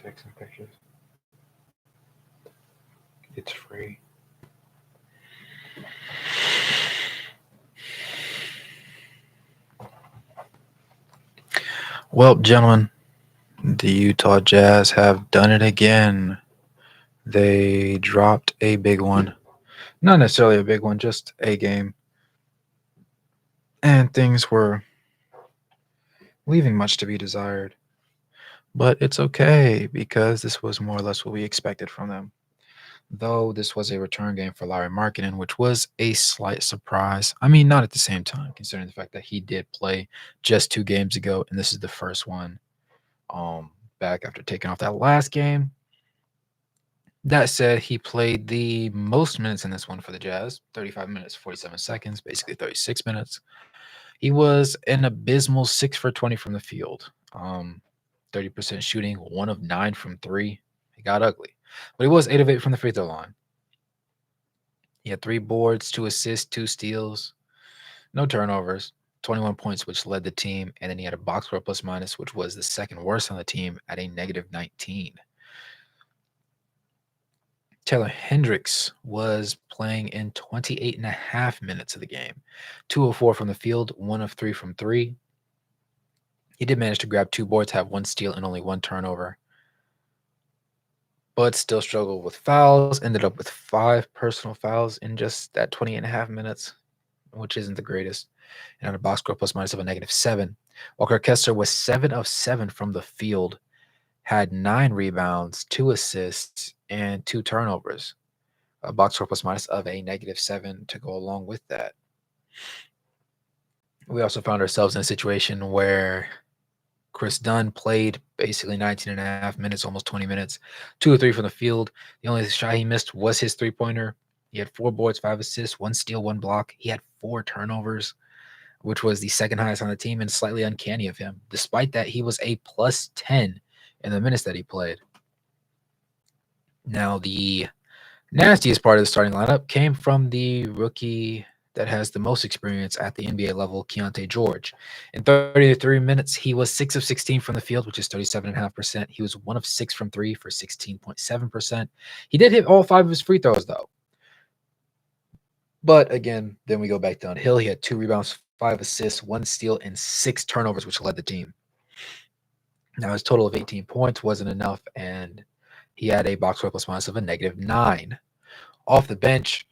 take some pictures. It's free. Well, gentlemen, the Utah Jazz have done it again. They dropped a big one. Not necessarily a big one, just a game. And things were leaving much to be desired. But it's okay because this was more or less what we expected from them. Though this was a return game for Lauri Markkinen, which was a slight surprise. I mean, not at the same time, considering the fact that he did play just 2 games ago, and this is the first one back after taking off that last game. That said, he played the most minutes in this one for the Jazz, 35 minutes, 47 seconds, basically 36 minutes. He was an abysmal 6 for 20 from the field, 30% shooting, 1 of 9 from 3. It got ugly. But he was 8 of 8 from the free throw line. He had 3 boards, 2 assists, 2 steals, no turnovers, 21 points, which led the team. And then he had a box score plus minus, which was the second worst on the team at a negative 19. Taylor Hendricks was playing in 28 and a half minutes of the game, 2 of 4 from the field, 1 of 3 from 3. He did manage to grab 2 boards, have 1 steal, and only 1 turnover, but still struggled with fouls, ended up with 5 personal fouls in just that 28 and a half minutes, which isn't the greatest, and had a box score plus minus of a -7. Walker Kessler was 7 of 7 from the field, had 9 rebounds, 2 assists, and 2 turnovers. A box score plus minus of a -7 to go along with that. We also found ourselves in a situation where Chris Dunn played basically 19 and a half minutes, almost 20 minutes, 2 of 3 from the field. The only shot he missed was his three-pointer. He had 4 boards, 5 assists, 1 steal, 1 block. He had 4 turnovers, which was the second highest on the team and slightly uncanny of him. Despite that, he was a plus 10 in the minutes that he played. Now, the nastiest part of the starting lineup came from the rookie that has the most experience at the NBA level, Keyonte George. In 33 minutes, he was 6 of 16 from the field, which is 37.5%. He was 1 of 6 from 3 for 16.7%. He did hit all 5 of his free throws, though. But again, then we go back downhill. He had 2 rebounds, 5 assists, 1 steal, and 6 turnovers, which led the team. Now, his total of 18 points wasn't enough, and he had a box score plus minus of a -9. Off the bench,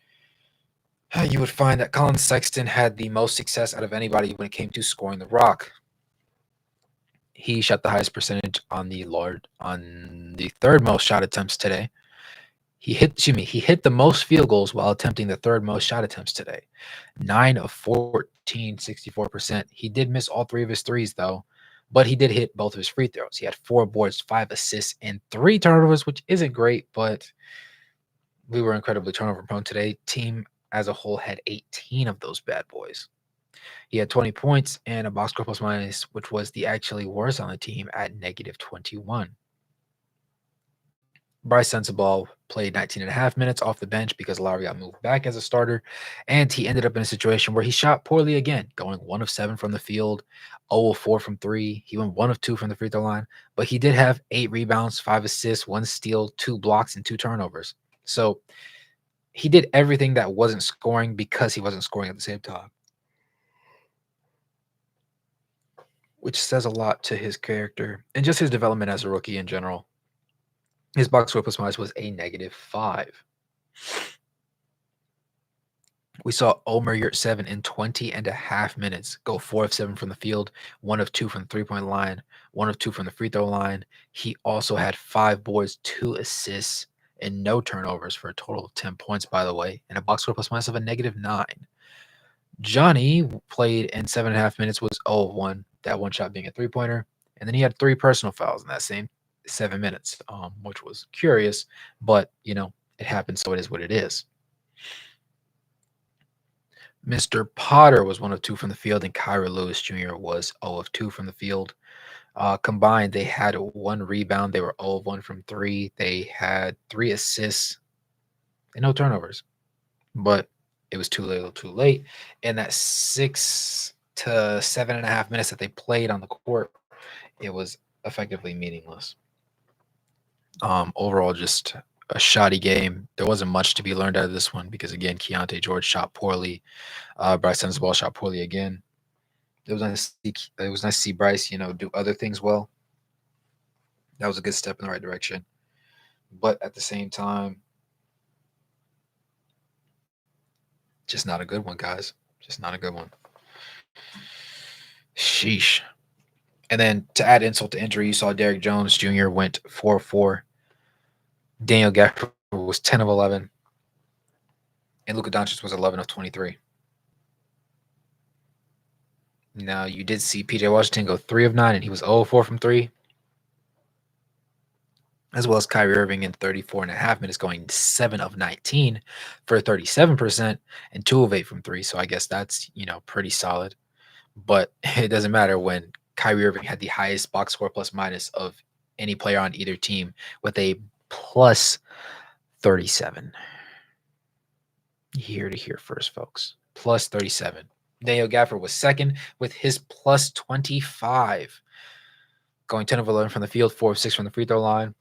you would find that Collin Sexton had the most success out of anybody when it came to scoring the rock. He shot the highest percentage on the third most shot attempts today. He hit the most field goals while attempting the third most shot attempts today. 9 of 14, 64%. He did miss all 3 of his threes, though, but he did hit both of his free throws. He had 4 boards, 5 assists, and 3 turnovers, which isn't great, but we were incredibly turnover prone today. Team as a whole had 18 of those bad boys. He had 20 points and a box score plus minus, which was the actually worst on the team at -21. Bryce Sensabaugh played 19 and a half minutes off the bench because Lauri got moved back as a starter, and he ended up in a situation where he shot poorly again, going 1 of 7 from the field, 0 of 4 from 3. He went 1 of 2 from the free throw line, but he did have 8 rebounds, 5 assists, 1 steal, 2 blocks, and 2 turnovers. So he did everything that wasn't scoring because he wasn't scoring at the same time, which says a lot to his character and just his development as a rookie in general. His box score plus minus was a -5. We saw Omer Yurtseven in 20 and a half minutes go 4 of 7 from the field, 1 of 2 from the three-point line, 1 of 2 from the free throw line. He also had 5 boards, 2 assists, and no turnovers for a total of 10 points, by the way, and a box score plus minus of a -9. Johnny played in 7.5 minutes, was 0 of 1, that one shot being a three-pointer, and then he had 3 personal fouls in that same 7 minutes, which was curious, but, it happens, so it is what it is. Mr. Potter was 1 of 2 from the field, and Kyra Lewis Jr. was 0 of 2 from the field. Combined, they had 1 rebound. They were 0 of 1 from 3. They had 3 assists and no turnovers. But it was too little, too late. And that 6 to 7.5 minutes that they played on the court, it was effectively meaningless. Overall, just a shoddy game. There wasn't much to be learned out of this one because again, Keyonte George shot poorly. Bryce Ball shot poorly again. It was nice to see Bryce, do other things well. That was a good step in the right direction. But at the same time, just not a good one, guys. Just not a good one. Sheesh. And then to add insult to injury, you saw Derrick Jones Jr. went 4-4. Daniel Gafford was 10 of 11. And Luka Doncic was 11 of 23. Now, you did see PJ Washington go 3 of 9, and he was 0 of 4 from 3. As well as Kyrie Irving in 34.5 minutes, going 7 of 19 for 37% and 2 of 8 from 3. So I guess that's, pretty solid. But it doesn't matter when Kyrie Irving had the highest box score plus minus of any player on either team with a plus 37. Here to here first, folks. Plus 37. Daniel Gafford was second with his plus 25. Going 10 of 11 from the field, 4 of 6 from the free throw line.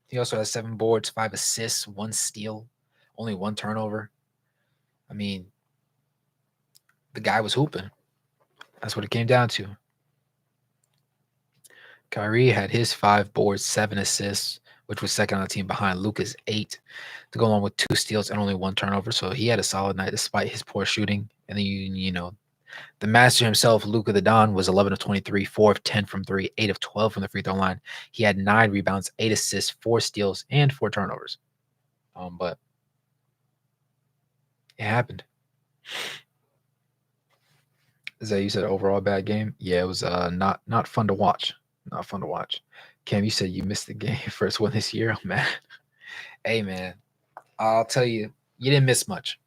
He also has 7 boards, 5 assists, 1 steal, only 1 turnover. I mean, the guy was hooping. That's what it came down to. Kyrie had his 5 boards, 7 assists, which was second on the team behind Luka's 8, to go along with 2 steals and only 1 turnover. So he had a solid night despite his poor shooting. And then the master himself, Luka the Don, was 11 of 23, 4 of 10 from 3, 8 of 12 from the free throw line. He had 9 rebounds, 8 assists, 4 steals, and 4 turnovers. But it happened. Is that you said overall bad game? Yeah, it was not fun to watch. Not fun to watch. Cam, you said you missed the game first one this year. Oh man. Hey man, I'll tell you, you didn't miss much.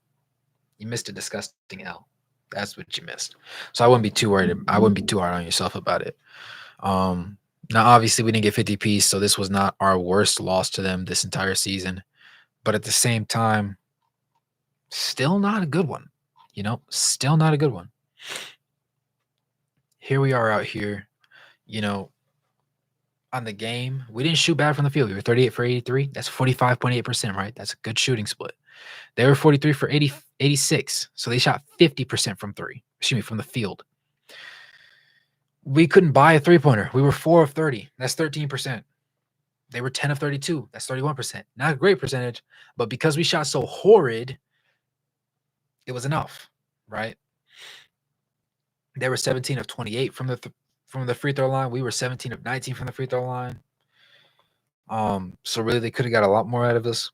You missed a disgusting L. That's what you missed. So I wouldn't be too worried. I wouldn't be too hard on yourself about it. Now obviously we didn't get 50 piece, so this was not our worst loss to them this entire season. But at the same time, still not a good one. Still not a good one. Here we are out here, on the game. We didn't shoot bad from the field. We were 38 for 83. That's 45.8%, right? That's a good shooting split. They were 43 for 86. So they shot 50% from the field. We couldn't buy a three-pointer. We were 4 of 30. That's 13%. They were 10 of 32. That's 31%. Not a great percentage, but because we shot so horrid, it was enough, right? They were 17 of 28 from the free throw line. We were 17 of 19 from the free throw line. So really they could have got a lot more out of us.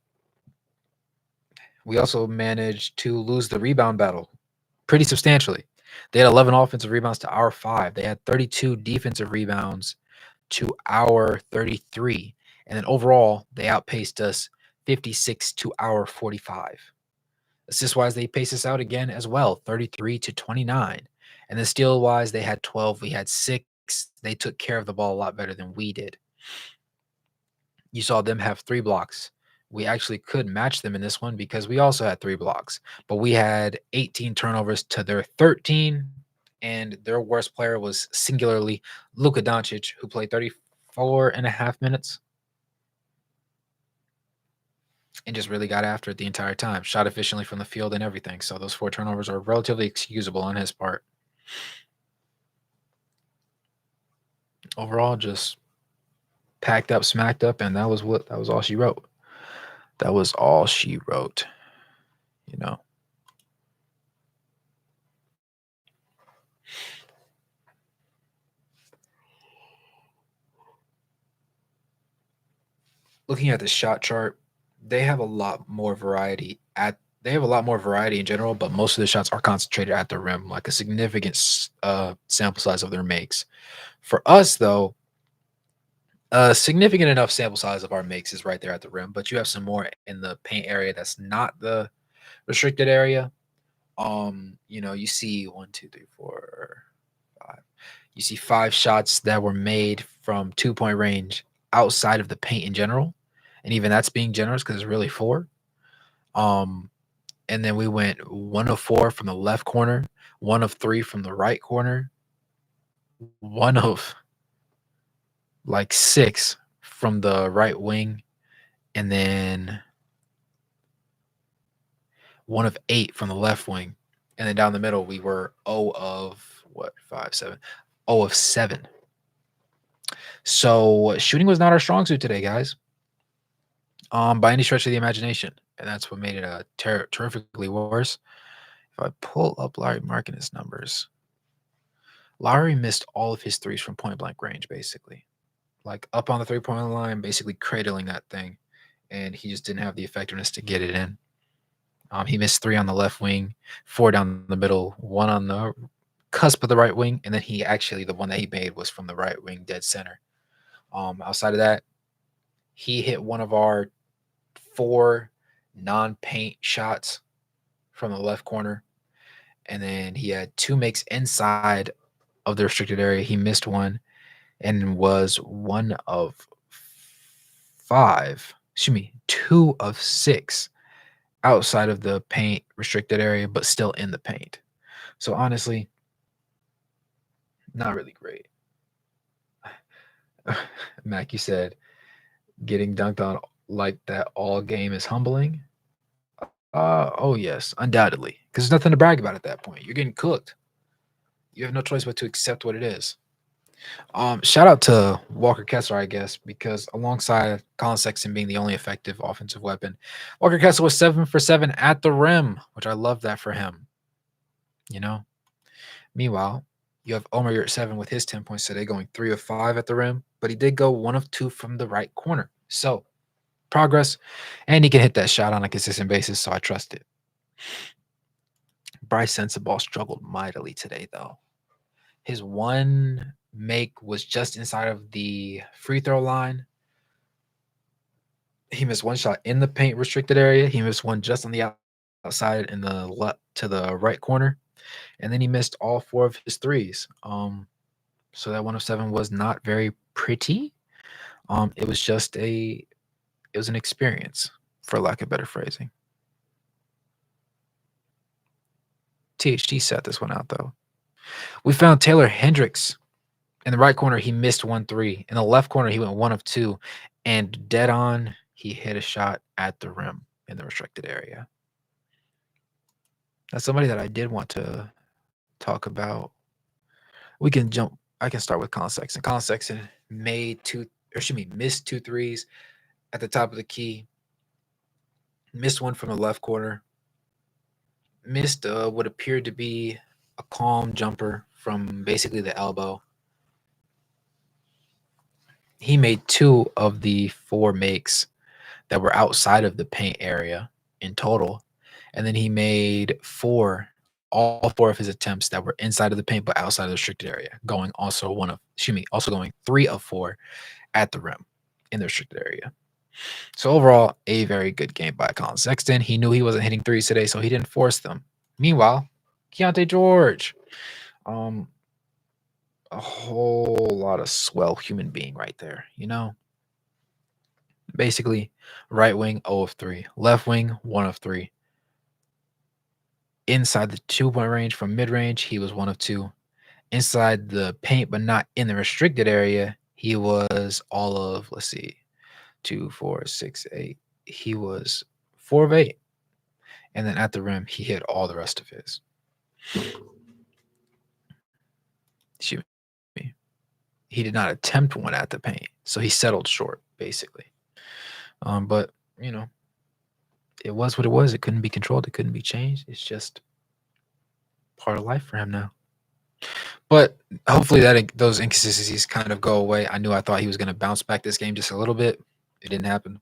We also managed to lose the rebound battle pretty substantially. They had 11 offensive rebounds to our 5. They had 32 defensive rebounds to our 33. And then overall, they outpaced us 56 to our 45. Assist-wise, they paced us out again as well, 33 to 29. And then steal-wise, they had 12. We had 6. They took care of the ball a lot better than we did. You saw them have 3 blocks. We actually could match them in this one because we also had 3 blocks. But we had 18 turnovers to their 13. And their worst player was singularly Luka Doncic, who played 34.5 minutes. And just really got after it the entire time. Shot efficiently from the field and everything. So those 4 turnovers are relatively excusable on his part. Overall, just packed up, smacked up, and that was all she wrote. That was all she wrote. Looking at the shot chart, they have a lot more variety in general, but most of the shots are concentrated at the rim, like a significant sample size of their makes. For us, though, a significant enough sample size of our makes is right there at the rim, but you have some more in the paint area that's not the restricted area. You see 1, 2, 3, 4, 5. You see 5 shots that were made from 2-point range outside of the paint in general. And even that's being generous because it's really 4. And then we went 1 of 4 from the left corner, 1 of 3 from the right corner, 1 of 6 from the right wing, and then 1 of 8 from the left wing. And then down the middle, we were 0 of what, 5, 7, 0 of 7. So shooting was not our strong suit today, guys, by any stretch of the imagination. And that's what made it terrifically worse. If I pull up Lauri Markkanen's numbers, Lauri missed all of his threes from point blank range, basically. Like up on the 3-point line, basically cradling that thing. And he just didn't have the effectiveness to get it in. He missed 3 on the left wing, 4 down the middle, 1 on the cusp of the right wing, and then the one that he made was from the right wing dead center. Outside of that, he hit one of our 4 non-paint shots from the left corner, and then he had 2 makes inside of the restricted area. He missed one and was 1 of 5. 2 of 6 outside of the paint restricted area, but still in the paint. So honestly, not really great. Mac, you said getting dunked on like that all game is humbling. Oh yes, undoubtedly, because there's nothing to brag about at that point. You're getting cooked. You have no choice but to accept what it is. Shout out to Walker Kessler, I guess, because alongside Collin Sexton being the only effective offensive weapon, Walker Kessler was 7 for 7 at the rim, which I love that for him. You know. Meanwhile, you have Omer Yurtseven with his 10 points today, going 3 of 5 at the rim, but he did go 1 of 2 from the right corner. So progress, and he can hit that shot on a consistent basis, so I trust it. Bryce Sensabaugh struggled mightily today, though. His one make was just inside of the free throw line. He missed one shot in the paint restricted area. He missed one just on the outside in the left to the right corner, and then he missed all 4 of his threes. So that 1 of 7 was not very pretty. It was just it was an experience, for lack of better phrasing. THT sat this one out, though. We found Taylor Hendricks in the right corner. He missed 1 3. In the left corner, he went 1 of 2. And dead on, he hit a shot at the rim in the restricted area. That's somebody that I did want to talk about. I can start with Collin Sexton. Collin Sexton missed 2 threes at the top of the key. Missed one from the left corner. Missed what appeared to be a calm jumper from basically the elbow. He made 2 of the 4 makes that were outside of the paint area in total. And then he made all 4 of his attempts that were inside of the paint but outside of the restricted area, going going 3 of 4 at the rim in the restricted area. So overall, a very good game by Collin Sexton. He knew he wasn't hitting threes today, so he didn't force them. Meanwhile, Keyonte George, a whole lot of swell human being right there, Basically, right wing 0 of 3, left wing 1 of 3. Inside the 2-point range from mid range, he was 1 of 2. Inside the paint, but not in the restricted area, he was all of 2, 4, 6, 8. He was 4 of 8. And then at the rim, he hit all the rest of his. Excuse me. He did not attempt one at the paint, so he settled short, basically. But, it was what it was. It couldn't be controlled. It couldn't be changed. It's just part of life for him now. But hopefully those inconsistencies kind of go away. I thought he was going to bounce back this game just a little bit. It didn't happen.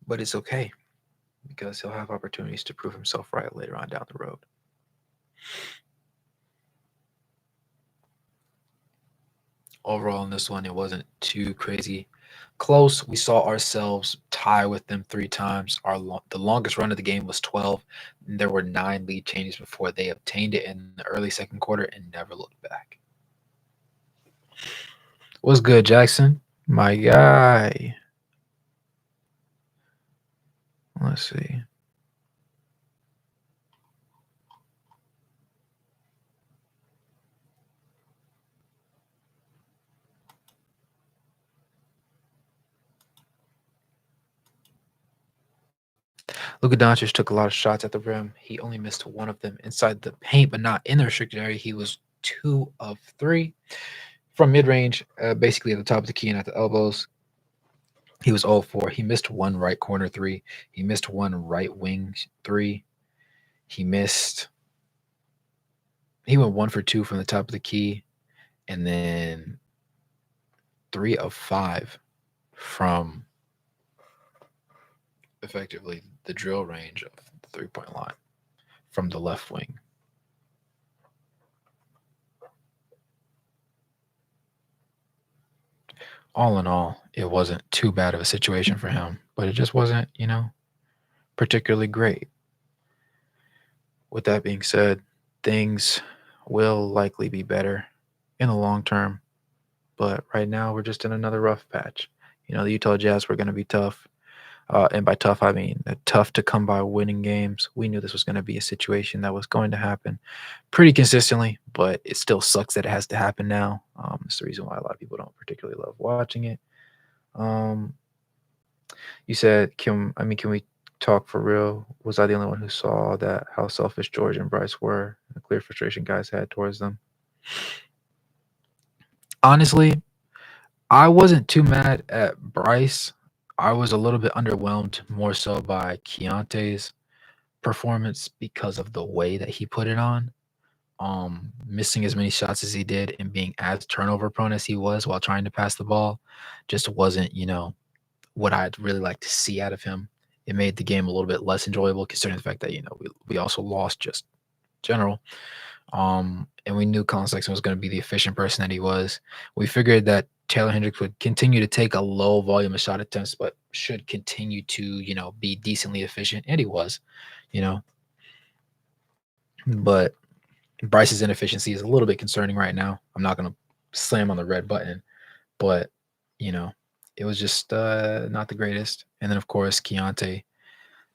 But it's okay because he'll have opportunities to prove himself right later on down the road. Overall, in this one, it wasn't too crazy close. We saw ourselves tie with them 3 times. The longest run of the game was 12. And there were 9 lead changes before they obtained it in the early second quarter and never looked back. What's good, Jackson? My guy. Let's see. Luka Doncic took a lot of shots at the rim. He only missed one of them inside the paint, but not in the restricted area. He was 2 of 3 from mid range, basically at the top of the key and at the elbows. He was 0 4. He missed one right corner three. He missed one right wing three. He missed. He went 1 for 2 from the top of the key, and then 3 of 5 from effectively the drill range of the 3-point line from the left wing. All in all, it wasn't too bad of a situation for him, but it just wasn't, particularly great. With that being said, things will likely be better in the long term, but right now we're just in another rough patch. The Utah Jazz were going to be tough. And by tough, I mean tough to come by winning games. We knew this was going to be a situation that was going to happen pretty consistently, but it still sucks that it has to happen now. It's the reason why a lot of people don't particularly love watching it. You said, can we talk for real? Was I the only one who saw that how selfish George and Bryce were, the clear frustration guys had towards them? Honestly, I wasn't too mad at Bryce. I was a little bit underwhelmed more so by Keontae's performance because of the way that he put it on. Missing as many shots as he did and being as turnover prone as he was while trying to pass the ball just wasn't, what I'd really like to see out of him. It made the game a little bit less enjoyable considering the fact that, we also lost just general. And we knew Collin Sexton was going to be the efficient person that he was. We figured that Taylor Hendricks would continue to take a low volume of shot attempts, but should continue to, be decently efficient. And he was, you know. But Bryce's inefficiency is a little bit concerning right now. I'm not going to slam on the red button, but, it was just not the greatest. And then, of course, Keyonte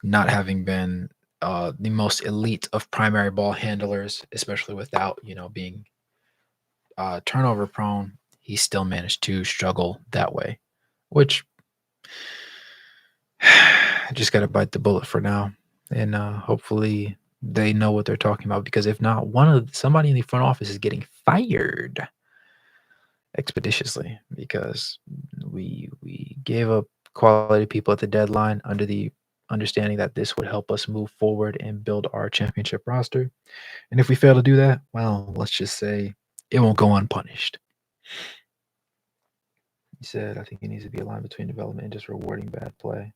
not having been the most elite of primary ball handlers, especially without, being turnover prone, he still managed to struggle that way, which I just got to bite the bullet for now. And hopefully they know what they're talking about, because if not, somebody in the front office is getting fired expeditiously, because we gave up quality people at the deadline under the understanding that this would help us move forward and build our championship roster. And if we fail to do that, well, let's just say it won't go unpunished. He said, I think it needs to be a line between development and just rewarding bad play.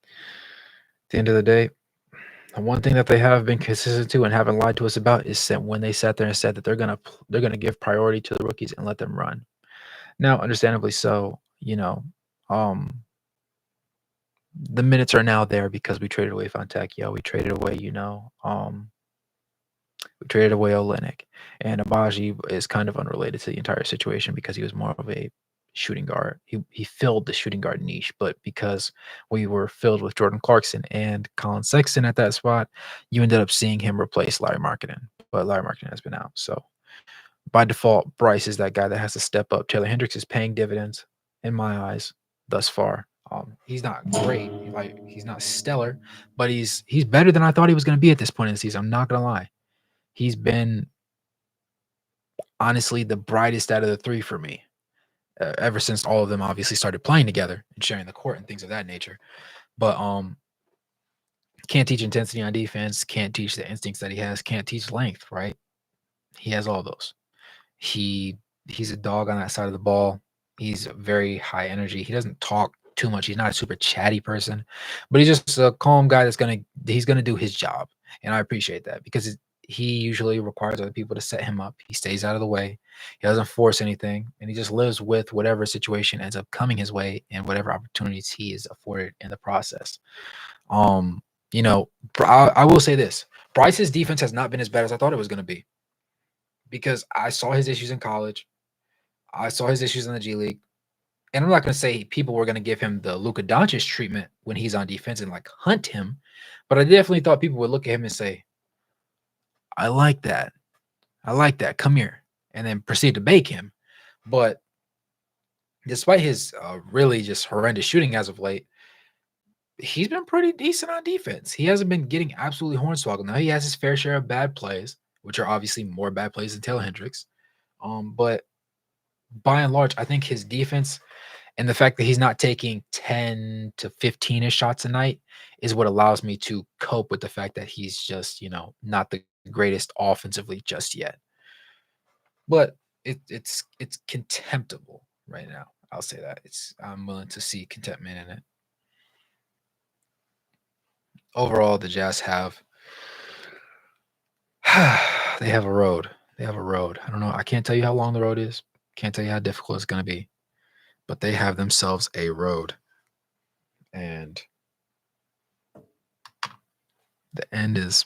At the end of the day, the one thing that they have been consistent to and haven't lied to us about is that when they sat there and said that they're gonna give priority to the rookies and let them run. Now, understandably so, the minutes are now there because we traded away Fontecchio, we traded away, we traded away Olynyk, and Abaji is kind of unrelated to the entire situation because he was more of a shooting guard. He filled the shooting guard niche, but because we were filled with Jordan Clarkson and Collin Sexton at that spot, you ended up seeing him replace Lauri Markkanen, but Lauri Markkanen has been out. So by default, Bryce is that guy that has to step up. Taylor Hendricks is paying dividends in my eyes thus far. He's not great, he's not stellar, but he's better than I thought he was going to be at this point in the season. I'm not going to lie. He's been honestly the brightest out of the three for me, ever since all of them obviously started playing together and sharing the court and things of that nature. But can't teach intensity on defense, can't teach the instincts that he has, can't teach length, right? He has all those. He's a dog on that side of the ball. He's very high energy. He doesn't talk too much. He's not a super chatty person, but he's just a calm guy he's gonna do his job, and I appreciate that because he usually requires other people to set him up. He stays out of the way. He doesn't force anything, and he just lives with whatever situation ends up coming his way and whatever opportunities he is afforded in the process. I will say this: Bryce's defense has not been as bad as I thought it was going to be, because I saw his issues in college. I saw his issues in the G League. And I'm not going to say people were going to give him the Luka Doncic treatment when he's on defense and hunt him, but I definitely thought people would look at him and say, I like that. I like that. Come here. And then proceed to bake him. But despite his really just horrendous shooting as of late, he's been pretty decent on defense. He hasn't been getting absolutely hornswoggled. Now he has his fair share of bad plays, which are obviously more bad plays than Taylor Hendricks. But by and large, I think his defense and the fact that he's not taking 10 to 15-ish shots a night is what allows me to cope with the fact that he's just, not the greatest offensively just yet. But it's contemptible right now. I'll say that. I'm willing to see contentment in it. Overall, the Jazz have they have a road. They have a road. I don't know. I can't tell you how long the road is. Can't tell you how difficult it's going to be. But they have themselves a road. And the end is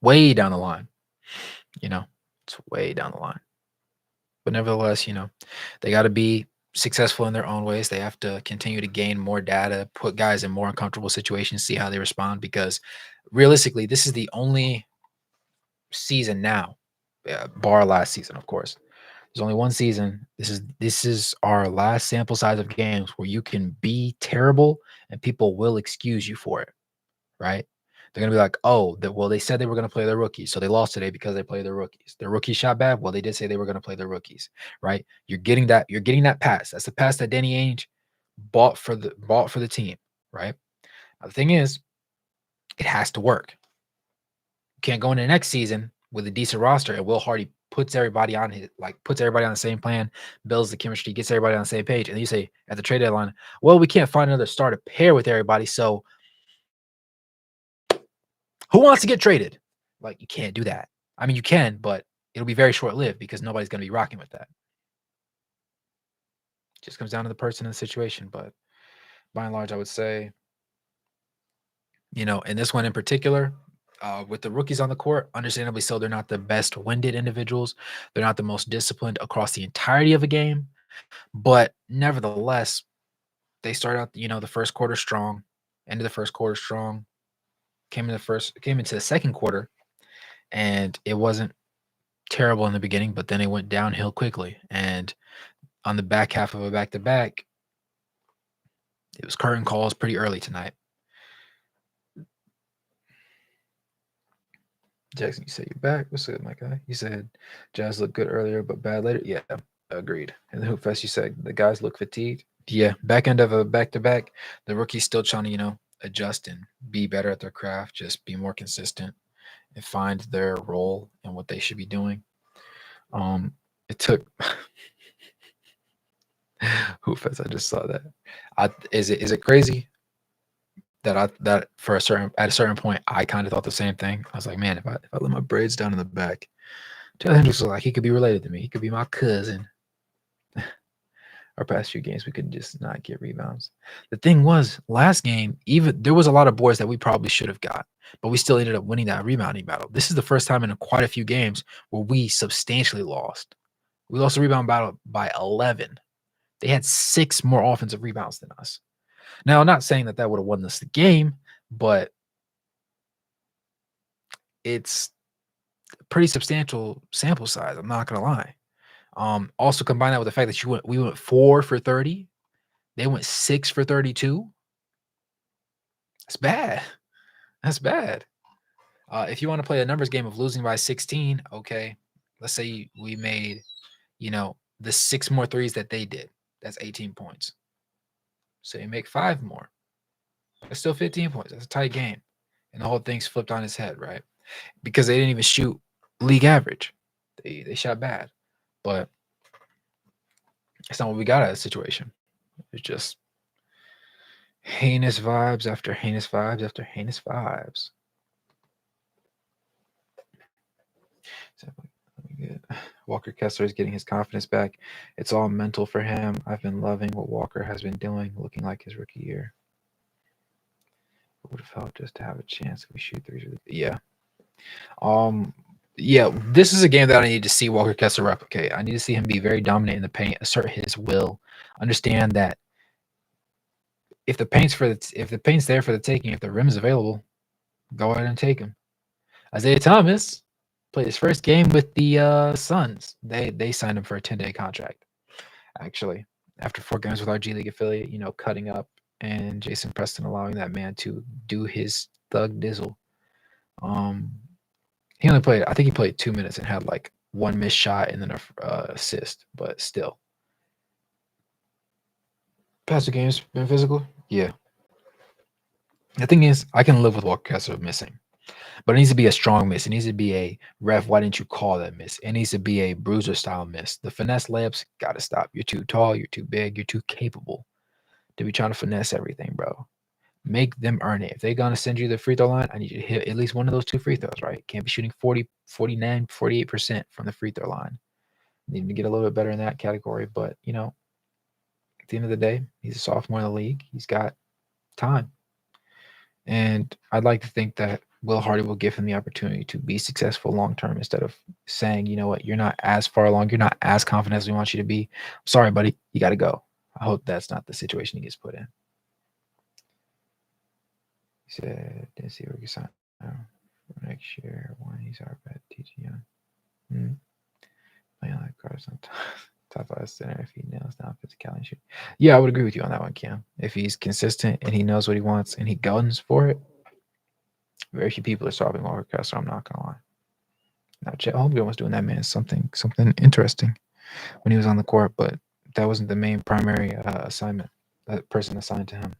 way down the line. It's way down the line. But nevertheless, they got to be successful in their own ways. They have to continue to gain more data, put guys in more uncomfortable situations, see how they respond. Because realistically, this is the only season now, bar last season, of course. There's only one season. This is our last sample size of games where you can be terrible and people will excuse you for it, right? They're gonna be like, oh, well, they said they were gonna play their rookies, so they lost today because they played their rookies. Their rookies shot bad. Well, they did say they were gonna play their rookies, right? You're getting that. You're getting that pass. That's the pass that Danny Ainge bought for the team, right? Now, the thing is, it has to work. You can't go into the next season with a decent roster and Will Hardy puts everybody on the same plan, builds the chemistry, gets everybody on the same page, and you say at the trade deadline, well, we can't find another star to pair with everybody, so who wants to get traded? Like, you can't do that. I mean, you can, but it'll be very short-lived because nobody's going to be rocking with that. It just comes down to the person and the situation, but by and large, I would say, in this one in particular, with the rookies on the court, understandably so, they're not the best winded individuals. They're not the most disciplined across the entirety of a game. But nevertheless, they start out, the first quarter strong, end of the first quarter strong, came into the second quarter, and it wasn't terrible in the beginning, but then it went downhill quickly. And on the back half of a back-to-back, it was curtain calls pretty early tonight. Jackson, you said you're back. What's good, my guy? You said Jazz looked good earlier, but bad later. Yeah, agreed. And the Hoop Fest, you said the guys look fatigued. Yeah, back end of a back-to-back, the rookie's still trying to, adjust and be better at their craft, just be more consistent and find their role and what they should be doing. It took Hoop Fest, I just saw that. Is it crazy that at a certain point I kind of thought the same thing? I was like, man, if I let my braids down in the back, Taylor Hendricks was like, he could be related to me. He could be my cousin. Our past few games, we could just not get rebounds. The thing was, last game, even there was a lot of boards that we probably should have got, but we still ended up winning that rebounding battle. This is the first time in quite a few games where we substantially lost. We lost the rebound battle by 11. They had 6 more offensive rebounds than us. Now, I'm not saying that would have won us the game, but it's a pretty substantial sample size. I'm not going to lie. Also combine that with the fact that we went 4 for 30. They went 6 for 32. That's bad. That's bad. If you want to play a numbers game of losing by 16, okay, let's say we made, the 6 more threes that they did. That's 18 points. So you make 5 more. That's still 15 points. That's a tight game. And the whole thing's flipped on its head, right? Because they didn't even shoot league average. They shot bad. But that's not what we got out of the situation. It's just heinous vibes after heinous vibes after heinous vibes. Walker Kessler is getting his confidence back. It's all mental for him. I've been loving what Walker has been doing, looking like his rookie year. It would have helped just to have a chance if we shoot threes. Yeah. Yeah, this is a game that I need to see Walker Kessler replicate. I need to see him be very dominant in the paint, assert his will, understand that if the paint's there for the taking, if the rim is available, go ahead and take him. Isaiah Thomas played his first game with the Suns. They signed him for a 10-day contract, actually, after 4 games with our G League affiliate, cutting up and Jason Preston allowing that man to do his thug dizzle. Um, he only played, I think he played 2 minutes and had like one missed shot and then a assist, but still. Past the game's been physical? Yeah. The thing is, I can live with Walker Kessler missing, but it needs to be a strong miss. It needs to be a ref, why didn't you call that miss? It needs to be a bruiser style miss. The finesse layups, gotta stop. You're too tall, you're too big, you're too capable to be trying to finesse everything, bro. Make them earn it. If they're gonna send you the free throw line, I need you to hit at least one of those 2 free throws, right? Can't be shooting 40, 49, 48% from the free throw line. Need to get a little bit better in that category, but at the end of the day, he's a sophomore in the league. He's got time. And I'd like to think that Will Hardy will give him the opportunity to be successful long term instead of saying, you know what, you're not as far along, you're not as confident as we want you to be. I'm sorry, buddy, you got to go. I hope that's not the situation he gets put in. He said, didn't see where he signed for next year. One, he's our bet, TG Young. Playing like cars on top 5 center if he nails down physicality and shoot. Yeah, I would agree with you on that one, Cam. If he's consistent and he knows what he wants and he guns for it, very few people are stopping Walker Kessler, I'm not gonna lie. Now Chet Holmgren was doing that man something interesting when he was on the court, but that wasn't the main primary assignment, that person assigned to him.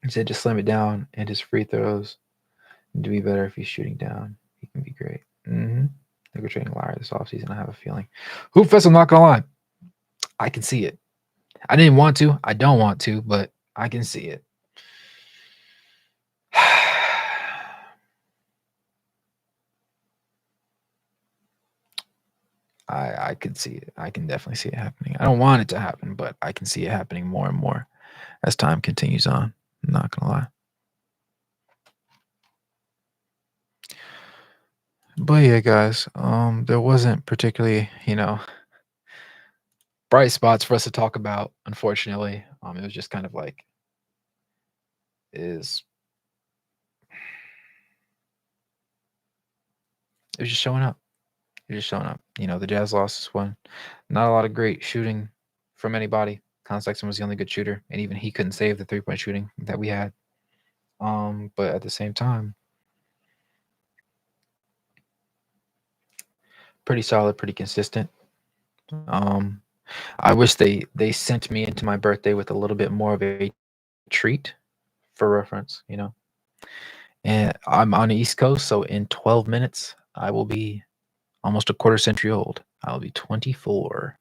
He said just slam it down and his free throws to be better if he's shooting down. He can be great. I think we're trading Lauri this offseason, I have a feeling. Hoop Fest, I'm not gonna lie. I can see it. I didn't want to. I don't want to, but I can see it. I could see it. I can definitely see it happening. I don't want it to happen, but I can see it happening more and more as time continues on. I'm not gonna lie. But yeah, guys, there wasn't particularly, bright spots for us to talk about, unfortunately. It was just kind of like is it was just showing up. It was just showing up. The Jazz lost this one. Not a lot of great shooting from anybody. Collin Sexton was the only good shooter, and even he couldn't save the 3-point shooting that we had. But at the same time, pretty solid, pretty consistent. I wish they sent me into my birthday with a little bit more of a treat for reference, And I'm on the East Coast, so in 12 minutes, I will be almost a quarter century old. I'll be 24.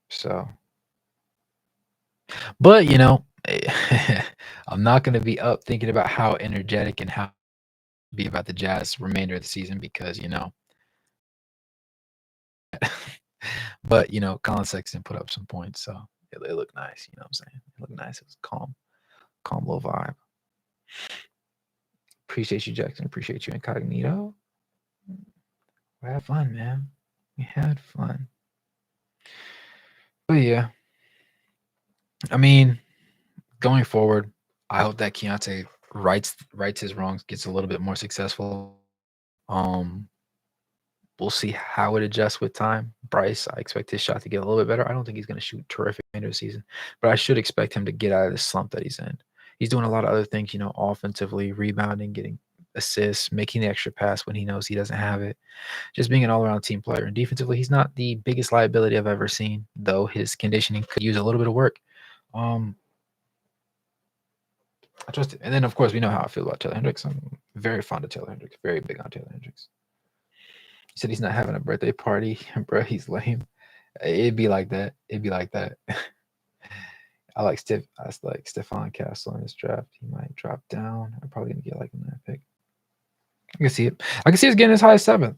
So, but I'm not going to be up thinking about how energetic and how be about the Jazz remainder of the season because but Collin Sexton put up some points, so it looked nice. You know what I'm saying? It looked nice. It was calm little vibe. Appreciate you, Jackson. Appreciate you, Incognito. We had fun, man. We had fun. But yeah, I mean, going forward, I hope that Keyonte rights his wrongs, gets a little bit more successful. We'll see how it adjusts with time. Bryce, I expect his shot to get a little bit better. I don't think he's going to shoot terrific end of the season, but I should expect him to get out of the slump that he's in. He's doing a lot of other things, offensively, rebounding, getting assists, making the extra pass when he knows he doesn't have it, just being an all-around team player. And defensively, he's not the biggest liability I've ever seen, though his conditioning could use a little bit of work. I trust it. And then, of course, we know how I feel about Taylor Hendricks. I'm very fond of Taylor Hendricks, very big on Taylor Hendricks. He said he's not having a birthday party. Bro, he's lame. It'd be like that. It'd be like that. I like Stephon Castle in this draft. He might drop down. I'm probably gonna get like a 9th pick. I can see it. I can see us getting as high as 7th.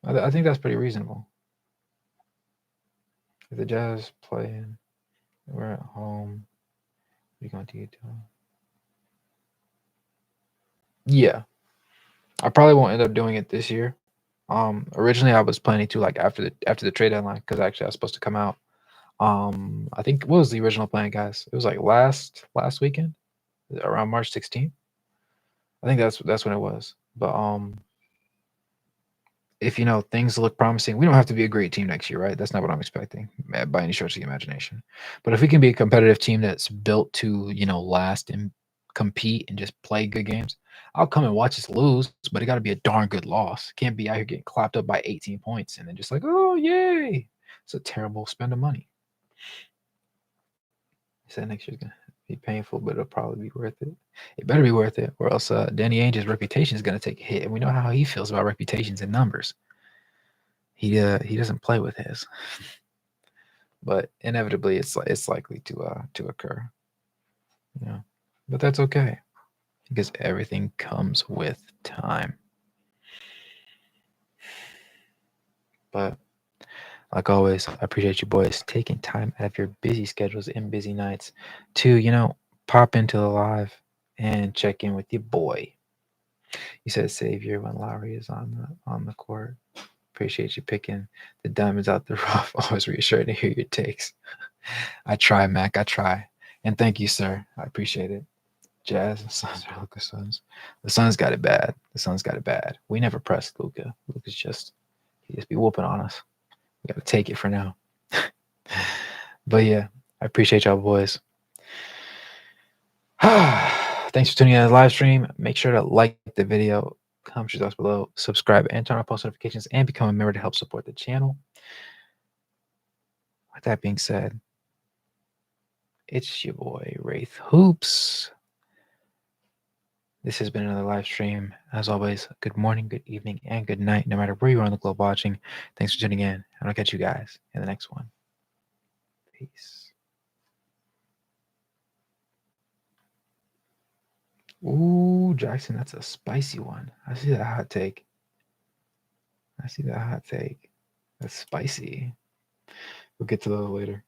I think that's pretty reasonable. If the Jazz playing, we're at home. We're going to get to. Yeah, I probably won't end up doing it this year. Originally I was planning to after the trade deadline because actually I was supposed to come out. I think what was the original plan, guys? It was like last weekend, around March 16th. I think that's when it was. But if things look promising, we don't have to be a great team next year, right? That's not what I'm expecting by any stretch of the imagination. But if we can be a competitive team that's built to last and compete and just play good games, I'll come and watch us lose. But it got to be a darn good loss. Can't be out here getting clapped up by 18 points and then just like, oh yay! It's a terrible spend of money. He said next year's gonna be painful, but it'll probably be worth it. It better be worth it, or else Danny Ainge's reputation is gonna take a hit, and we know how he feels about reputations and numbers. He doesn't play with his, but inevitably it's likely to occur. But that's okay because everything comes with time. But like always, I appreciate you boys taking time out of your busy schedules and busy nights to pop into the live and check in with your boy. You said savior when Lauri is on the court. Appreciate you picking the diamonds out the rough. Always reassuring to hear your takes. I try, Mac. I try. And thank you, sir. I appreciate it. Jazz, Suns or Luka Suns. The Suns got it bad. The Suns got it bad. We never pressed Luka. Luka's he just be whooping on us. We gotta take it for now. But yeah, I appreciate y'all boys. Thanks for tuning in to the live stream. Make sure to like the video, comment your thoughts below, subscribe, and turn on post notifications, and become a member to help support the channel. With that being said, it's your boy Wraith Hoops. This has been another live stream. As always, good morning, good evening, and good night, no matter where you are on the globe watching. Thanks for tuning in, and I'll catch you guys in the next one. Peace. Ooh, Jackson, that's a spicy one. I see that hot take. That's spicy. We'll get to those later.